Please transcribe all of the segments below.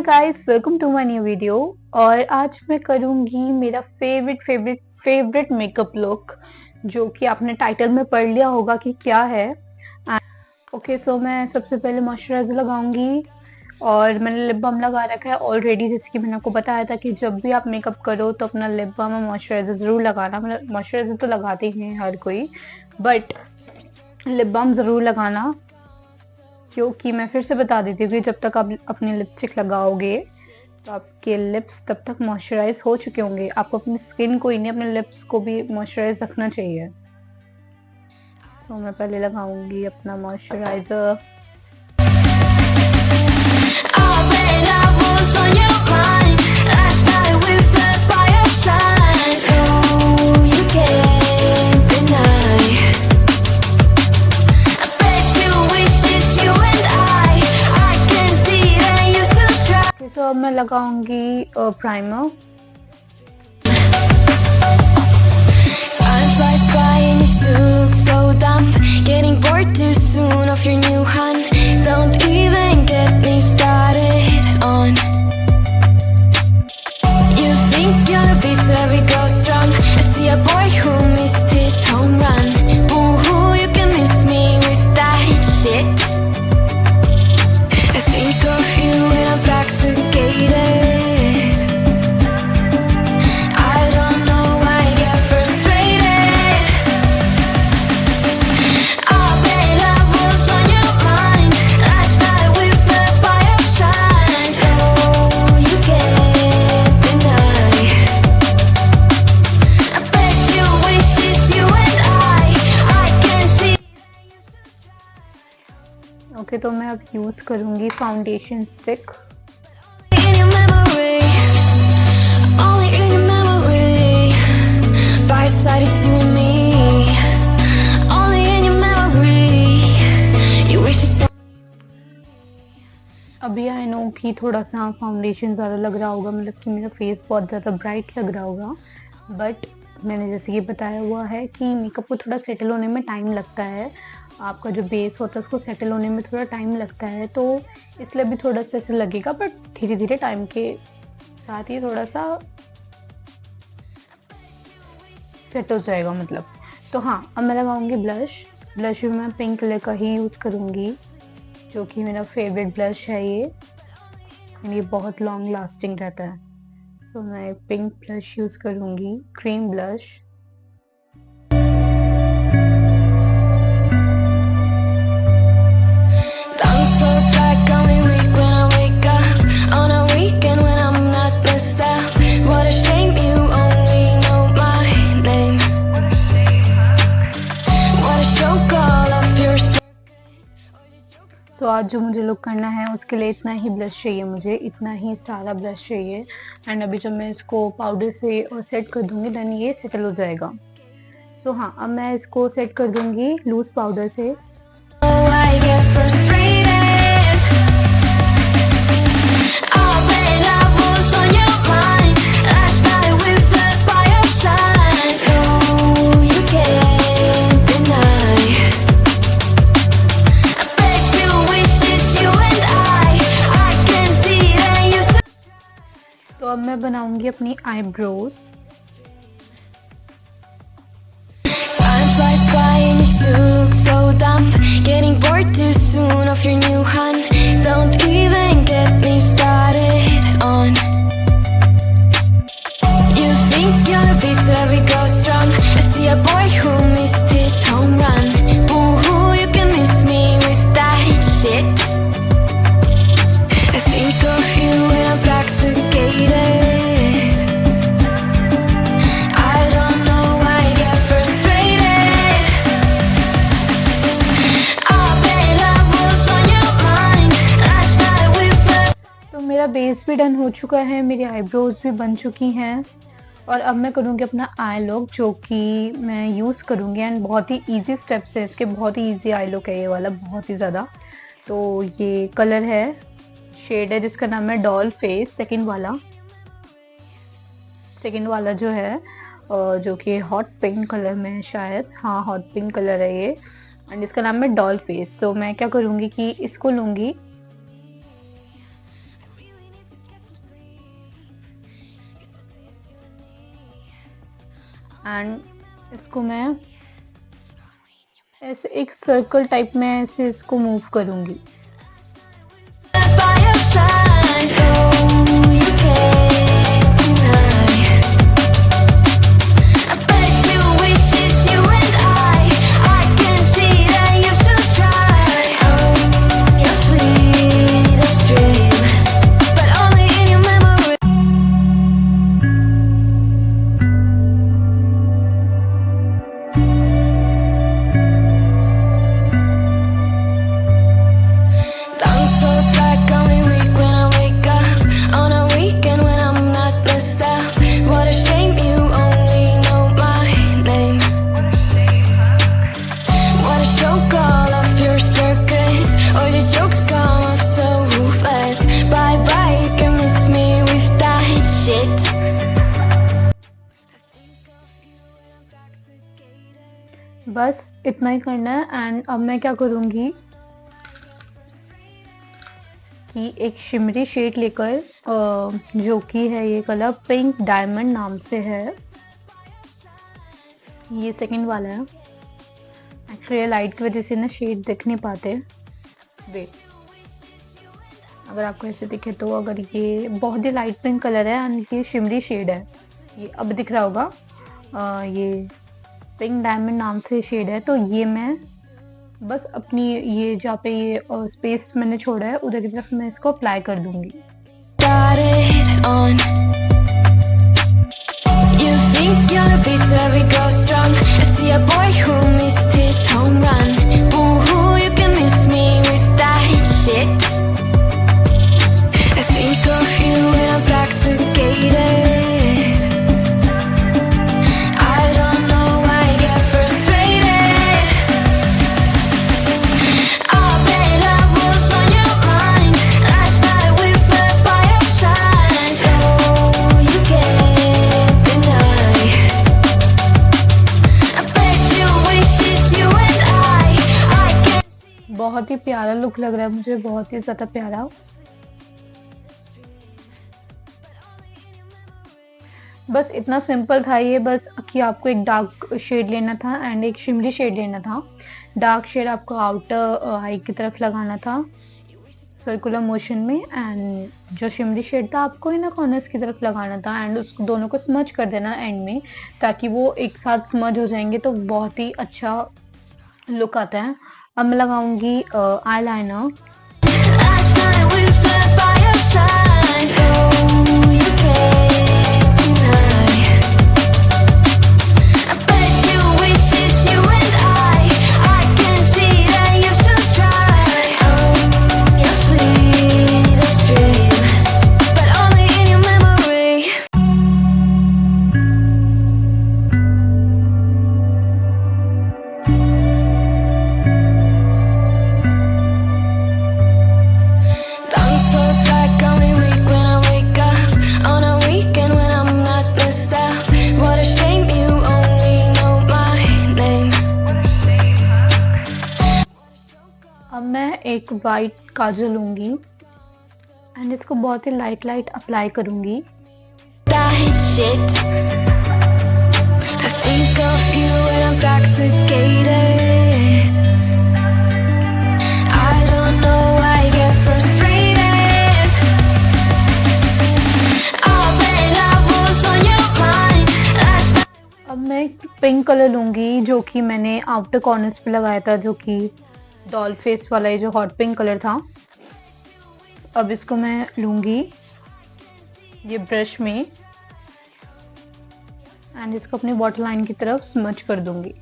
Guys, welcome to my new video. और आज मैं करूंगी मेरा फेवरेट मेकअप लुक, जो कि आपने टाइटल में पढ़ लिया होगा कि क्या है। ओके, सो मैं सबसे पहले मॉइस्चराइजर लगाऊंगी और मैंने लिप बाम लगा रखा है ऑलरेडी। जैसे कि मैंने आपको बताया था कि जब भी आप मेकअप करो तो अपना लिप बाम और मॉइस्चराइजर जरूर लगाना। मतलब मॉइस्चराइजर तो लगाते ही हैं हर कोई, बट लिप बाम जरूर लगाना, क्योंकि मैं फिर से बता देती हूँ कि जब तक आप अपनी लिपस्टिक लगाओगे तो आपके लिप्स तब तक मॉइस्चराइज हो चुके होंगे। आपको अपनी स्किन को ही नहीं, अपने लिप्स को भी मॉइस्चराइज रखना चाहिए। सो मैं पहले लगाऊंगी अपना मॉइस्चराइजर। तो अब मैं लगाऊंगी प्राइमर। ओके, तो मैं अब यूज करूंगी फाउंडेशन स्टिक। अभी आई नो कि थोड़ा सा फाउंडेशन ज़्यादा लग रहा होगा, मतलब कि मेरा फेस बहुत ज़्यादा ब्राइट लग रहा होगा, बट मैंने जैसे कि बताया हुआ है कि मेकअप को थोड़ा सेटल होने में टाइम लगता है। आपका जो बेस होता है उसको सेटल होने में थोड़ा टाइम लगता है, तो इसलिए भी थोड़ा सा ऐसे लगेगा, बट धीरे धीरे टाइम के साथ ही थोड़ा सा सेट हो जाएगा मतलब। तो हाँ, अब मैं लगाऊंगी ब्लश। ब्लश भी मैं पिंक कलर का ही यूज़ करूँगी, जो कि मेरा फेवरेट ब्लश है ये बहुत लॉन्ग लास्टिंग रहता है। सो मैं पिंक ब्लश यूज़ करूँगी, क्रीम ब्लश। सो आज जो मुझे लुक करना है उसके लिए इतना ही ब्लश चाहिए, मुझे इतना ही सारा ब्लश चाहिए। एंड अभी जब मैं इसको पाउडर से और सेट कर दूंगी देन ये सेटल हो जाएगा। सो हाँ, अब मैं इसको सेट कर दूंगी लूज पाउडर से। तो अब मैं बनाऊंगी अपनी आईब्रोज। मेरा बेस भी डन हो चुका है, मेरी आईब्रोज भी बन चुकी हैं, और अब मैं करूँगी अपना आई लुक, जो कि मैं यूज़ करूँगी। एंड बहुत ही इजी स्टेप्स है इसके, बहुत ही इजी आई लुक है ये वाला, बहुत ही ज़्यादा। तो ये कलर है, शेड है जिसका नाम है डॉल फेस। सेकंड वाला जो है जो कि हॉट पिंक कलर में है शायद, हाँ हॉट पिंक कलर है ये, एंड इसका नाम है डॉल फेस। सो मैं क्या करूँगी कि इसको लूँगी एंड इसको मैं ऐसे एक सर्कल टाइप में ऐसे इसको मूव करूंगी। बस इतना ही करना है। एंड अब मैं क्या करूँगी कि एक शिमरी शेड लेकर जो कि है ये कलर पिंक डायमंड नाम से है, ये सेकंड वाला है। एक्चुअली लाइट की वजह से ना शेड दिख नहीं पाते। वेट, अगर आपको ऐसे दिखे तो, अगर ये बहुत ही लाइट पिंक कलर है एंड ये शिमरी शेड है, ये अब दिख रहा होगा। ये पिंक डायमंड नाम से शेड है। तो ये मैं बस अपनी ये जहाँ पे ये स्पेस मैंने छोड़ा है उधर की तरफ मैं इसको अप्लाई कर दूंगी। बहुत ही प्यारा लुक लग रहा है मुझे, बहुत ही ज्यादा प्यारा। बस इतना सिंपल था ये, बस कि आपको एक डार्क शेड लेना था एंड एक शिमरी शेड लेना था। डार्क शेड आपको आउटर आई की तरफ लगाना था सर्कुलर मोशन में, एंड जो शिमरी शेड था आपको इनर कॉर्नर्स की तरफ लगाना था एंड उसको दोनों को स्मज कर देना एंड में, ताकि वो एक साथ स्मज हो जाएंगे तो बहुत ही अच्छा लुक आता है। अब मैं लगाऊंगी आईलाइनर। अब मैं एक वाइट काजल लूंगी एंड इसको बहुत ही लाइट लाइट अप्लाई करूंगी। अब मैं पिंक कलर लूंगी जो कि मैंने आउटर कॉर्नर्स पे लगाया था, जो कि डॉल फेस वाला ये जो हॉट पिंक कलर था। अब इसको मैं लूंगी ये ब्रश में एंड इसको अपनी वाटर लाइन की तरफ स्मच कर दूंगी।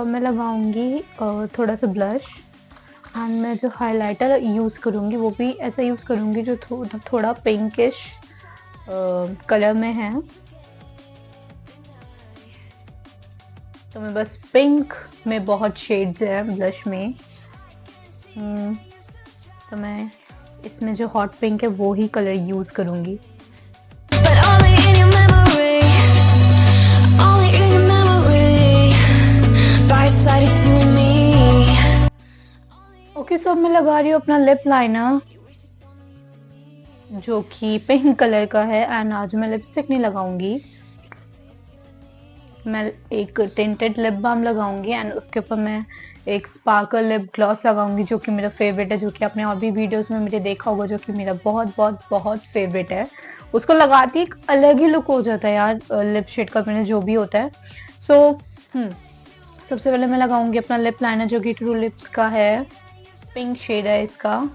मैं लगाऊंगी थोड़ा सा ब्लश एंड मैं जो हाइलाइटर यूज़ करूंगी वो भी ऐसा यूज़ करूंगी जो थोड़ा पिंकिश कलर में है। तो मैं बस पिंक में बहुत शेड्स है ब्लश में, तो मैं इसमें जो हॉट पिंक है वो ही कलर यूज करूंगी। ओके, सो मैं लगा रही हूँ अपना लिप लाइनर जो कि पिंक कलर का है, एंड आज मैं लिपस्टिक नहीं लगाऊंगी, मैं एक टिंटेड लिप बाम लगाऊंगी एंड उसके ऊपर मैं एक स्पार्कल लिप ग्लॉस लगाऊंगी जो कि मेरा फेवरेट है, जो कि आपने और भी वीडियोस में मेरे देखा होगा, जो कि मेरा बहुत बहुत बहुत फेवरेट है। उसको लगाती एक अलग ही लुक हो जाता है यार, लिप शेड का मैंने जो भी होता है। सो सबसे पहले मैं लगाऊंगी अपना लिप लाइनर जो कि ट्रू लिप्स का है, पिंक शेड है इसका,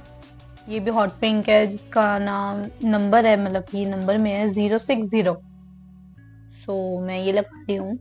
ये भी हॉट पिंक है जिसका नाम नंबर है, मतलब ये नंबर में है 060। सो मैं ये लगाती हूँ।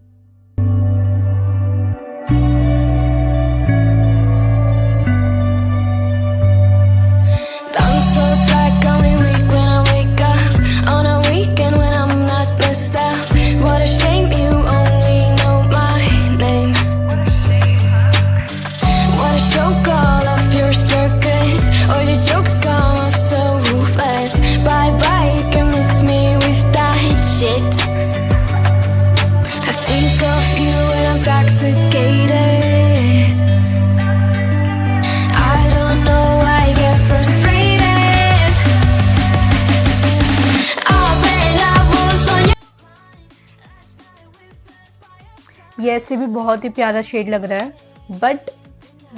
ये ऐसे भी बहुत ही प्यारा शेड लग रहा है, बट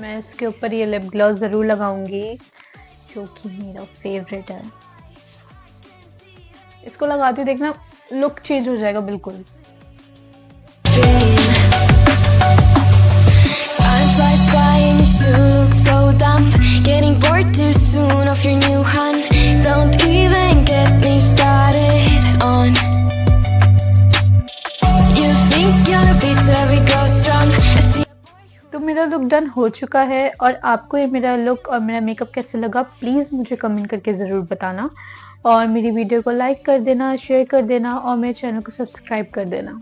मैं इसके ऊपर ये लिप ग्लॉस जरूर लगाऊंगी जो कि मेरा फेवरेट है। इसको लगाते देखना लुक चेंज हो जाएगा बिल्कुल। तो मेरा लुक डन हो चुका है, और आपको ये मेरा लुक और मेरा मेकअप कैसे लगा प्लीज़ मुझे कमेंट करके ज़रूर बताना, और मेरी वीडियो को लाइक कर देना, शेयर कर देना और मेरे चैनल को सब्सक्राइब कर देना।